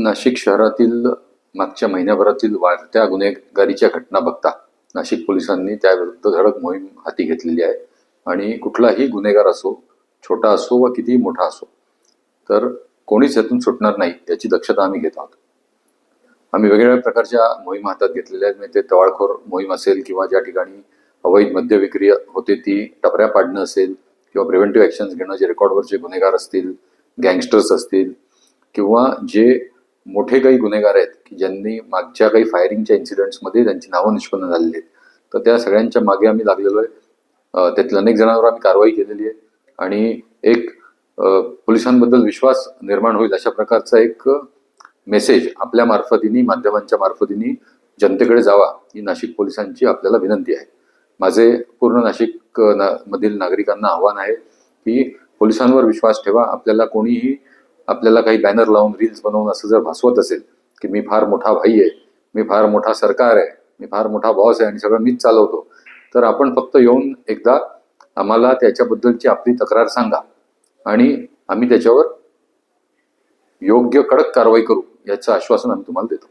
नाशिक शहरातील मागच्या महिन्याभरातील वाढत्या गुन्हेगारीच्या घटना बघता नाशिक पोलिसांनी त्याविरुद्ध धडक मोहीम हाती घेतलेली आहे आणि कुठलाही गुन्हेगार असो, छोटा असो व कितीही मोठा असो, तर कोणीच यातून सुटणार नाही याची दक्षता आम्ही घेत आहोत. आम्ही वेगवेगळ्या प्रकारच्या मोहीम हातात घेतलेल्या आहेत. म्हणजे ते टवाळखोर मोहीम असेल किंवा ज्या ठिकाणी अवैध मद्य विक्री होते ती टपऱ्या पाडणं असेल किंवा प्रिव्हेंटिव्ह ॲक्शन्स घेणं, जे रेकॉर्डवरचे गुन्हेगार असतील, गँगस्टर्स असतील किंवा जे मोठे काही गुन्हेगार आहेत की ज्यांनी मागच्या काही फायरिंगच्या इन्सिडेंट्समध्ये त्यांची नावं निष्पन्न झालेली आहेत, तर त्या सगळ्यांच्या मागे आम्ही लागलेलो आहे. त्यातील अनेक जणांवर आम्ही कारवाई केलेली आहे आणि एक पोलिसांबद्दल विश्वास निर्माण होईल अशा प्रकारचा एक मेसेज आपल्या मार्फतीने, माध्यमांच्या मार्फतीने जनतेकडे जावा ही नाशिक पोलिसांची आपल्याला विनंती आहे. माझे पूर्ण नाशिक मधील नागरिकांना आव्हान आहे की पोलिसांवर विश्वास ठेवा. आपल्याला काही बॅनर लावून, रील्स बनवून असं जर भासवत असेल की मी फार मोठा भाई आहे, मी फार मोठा सरकार आहे, मी फार मोठा बॉस आहे आणि सगळं मीच चालवतो, तर आपण फक्त येऊन एकदा आम्हाला त्याच्याबद्दलची आपली तक्रार सांगा आणि आम्ही त्याच्यावर योग्य कडक कारवाई करू याचं आश्वासन आम्ही तुम्हाला देतो.